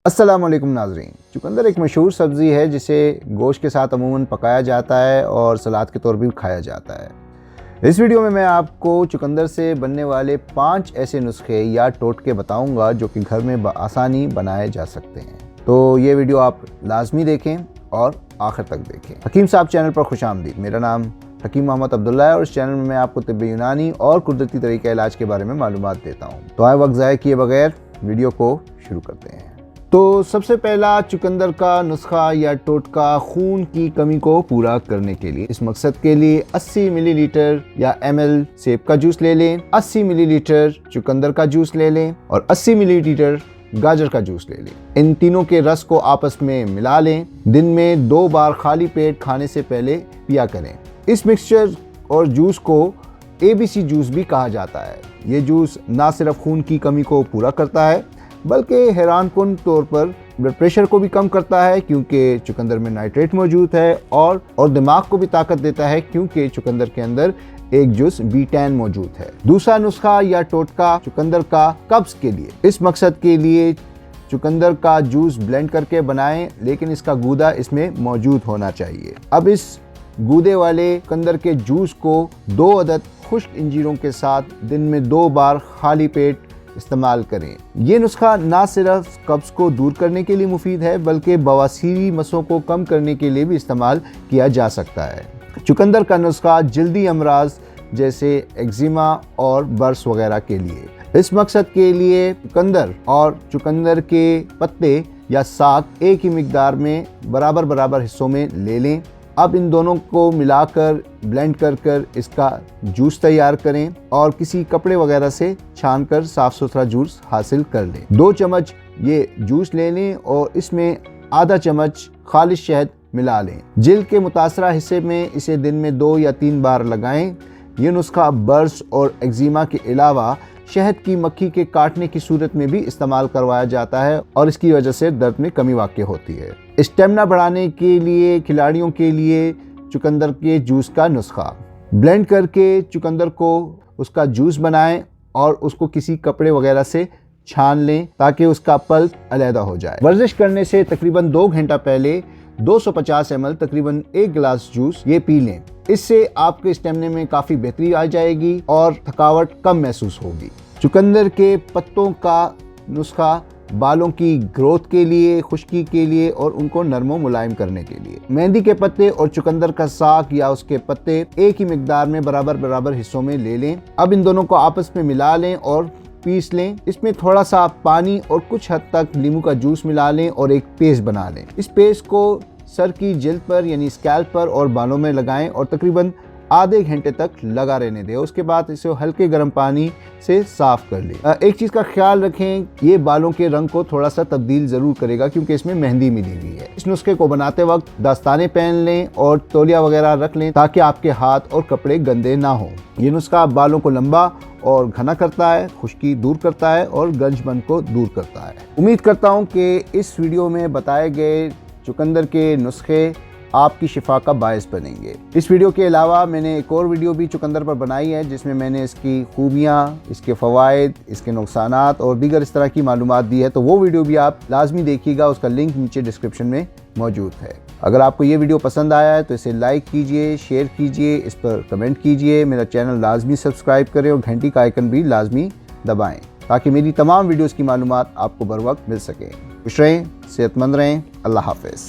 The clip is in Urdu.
السلام علیکم ناظرین، چقندر ایک مشہور سبزی ہے جسے گوشت کے ساتھ عموماً پکایا جاتا ہے اور سلاد کے طور بھی کھایا جاتا ہے۔ اس ویڈیو میں آپ کو چقندر سے بننے والے 5 ایسے نسخے یا ٹوٹکے بتاؤں گا جو کہ گھر میں بآسانی بنائے جا سکتے ہیں۔ تو یہ ویڈیو آپ لازمی دیکھیں اور آخر تک دیکھیں۔ حکیم صاحب چینل پر خوش آمدید۔ میرا نام حکیم محمد عبداللہ ہے اور اس چینل میں آپ کو طب یونانی اور قدرتی طریقہ علاج کے بارے میں معلومات دیتا ہوں۔ تو آئے وقت ضائع کیے بغیر ویڈیو کو شروع کرتے ہیں۔ تو سب سے پہلا چقندر کا نسخہ یا ٹوٹکا خون کی کمی کو پورا کرنے کے لیے۔ اس مقصد کے لیے 80 ملی لیٹر یا ml سیب کا جوس لے لیں، 80 ملی لیٹر چقندر کا جوس لے لیں اور 80 ملی لیٹر گاجر کا جوس لے لیں۔ ان تینوں کے رس کو آپس میں ملا لیں۔ دن میں 2 بار خالی پیٹ کھانے سے پہلے پیا کریں۔ اس مکسچر اور جوس کو ABC جوس بھی کہا جاتا ہے۔ یہ جوس نہ صرف خون کی کمی کو پورا کرتا ہے بلکہ حیران کن طور پر بلڈ پریشر کو بھی کم کرتا ہے کیونکہ چقندر میں نائٹریٹ موجود ہے اور دماغ کو بھی طاقت دیتا ہے کیونکہ چقندر کے اندر ایک جز B10 موجود ہے۔ دوسرا نسخہ یا ٹوٹکا چقندر کا قبض کے لیے۔ اس مقصد کے لیے چقندر کا جوس بلینڈ کر کے بنائیں لیکن اس کا گودا اس میں موجود ہونا چاہیے۔ اب اس گودے والے چقندر کے جوس کو 2 عدد خشک انجیروں کے ساتھ دن میں 2 بار خالی پیٹ استعمال کریں۔ یہ نسخہ نہ صرف قبض کو دور کرنے کے لیے مفید ہے بلکہ بواسیری مسوں کو کم کرنے کے لیے بھی استعمال کیا جا سکتا ہے۔ چقندر کا نسخہ جلدی امراض جیسے ایگزیما اور برس وغیرہ کے لیے۔ اس مقصد کے لیے چقندر اور چقندر کے پتے یا ساگ ایک ہی مقدار میں برابر حصوں میں لے لیں۔ اب ان دونوں کو ملا کر بلینڈ کر اس کا جوس تیار کریں اور کسی کپڑے وغیرہ سے چھان کر صاف ستھرا جوس حاصل کر لیں۔ 2 چمچ یہ جوس لے لیں اور اس میں آدھا چمچ خالص شہد ملا لیں۔ جلد کے متاثرہ حصے میں اسے دن میں 2 یا 3 بار لگائیں۔ یہ نسخہ برس اور ایگزیما کے علاوہ شہد کی مکھی کے کاٹنے کی صورت میں بھی استعمال کروایا جاتا ہے اور اس کی وجہ سے درد میں کمی واقع ہوتی ہے۔ اسٹیمنا بڑھانے کے لیے کھلاڑیوں کے لیے چقندر کے جوس کا نسخہ۔ بلینڈ کر کے چقندر کو اس کا جوس بنائیں اور اس کو کسی کپڑے وغیرہ سے چھان لیں تاکہ اس کا پلپ علیحدہ ہو جائے۔ ورزش کرنے سے تقریباً 2 گھنٹہ پہلے 250 ml تقریباً 1 گلاس جوس یہ پی لیں۔ اس سے آپ کے اسٹیمنے میں کافی بہتری آ جائے گی اور تھکاوٹ کم محسوس ہوگی۔ چقندر کے پتوں کا نسخہ بالوں کی گروتھ کے لیے، خشکی کے لیے اور ان کو نرم و ملائم کرنے کے لیے۔ مہندی کے پتے اور چقندر کا ساگ یا اس کے پتے ایک ہی مقدار میں برابر حصوں میں لے لیں۔ اب ان دونوں کو آپس میں ملا لیں اور پیس لیں۔ اس میں تھوڑا سا پانی اور کچھ حد تک لیموں کا جوس ملا لیں اور ایک پیسٹ بنا لیں۔ اس پیسٹ کو سر کی جلد پر یعنی اسکیلپ پر اور بالوں میں لگائیں اور تقریباً آدھے گھنٹے تک لگا رہنے دیں۔ اس کے بعد اسے ہلکے گرم پانی سے صاف کر لیں۔ ایک چیز کا خیال رکھیں، یہ بالوں کے رنگ کو تھوڑا سا تبدیل ضرور کرے گا کیونکہ اس میں مہندی ملی ہوئی ہے۔ اس نسخے کو بناتے وقت دستانے پہن لیں اور تولیہ وغیرہ رکھ لیں تاکہ آپ کے ہاتھ اور کپڑے گندے نہ ہوں۔ یہ نسخہ بالوں کو لمبا اور گھنا کرتا ہے، خشکی دور کرتا ہے اور گنج بن کو دور کرتا ہے۔ امید کرتا ہوں کہ اس ویڈیو میں بتائے گئے چقندر کے نسخے آپ کی شفا کا باعث بنیں گے۔ اس ویڈیو کے علاوہ میں نے ایک اور ویڈیو بھی چقندر پر بنائی ہے جس میں میں نے اس کی خوبیاں، اس کے فوائد، اس کے نقصانات اور دیگر اس طرح کی معلومات دی ہے، تو وہ ویڈیو بھی آپ لازمی دیکھیے گا۔ اس کا لنک نیچے ڈسکرپشن میں موجود ہے۔ اگر آپ کو یہ ویڈیو پسند آیا ہے تو اسے لائک کیجئے، شیئر کیجئے، اس پر کمنٹ کیجئے، میرا چینل لازمی سبسکرائب کریں اور گھنٹی کا آئیکن بھی لازمی دبائیں تاکہ میری تمام ویڈیوز کی معلومات آپ کو بر وقت مل سکیں۔ خوش رہیں، صحت مند رہیں، اللہ حافظ۔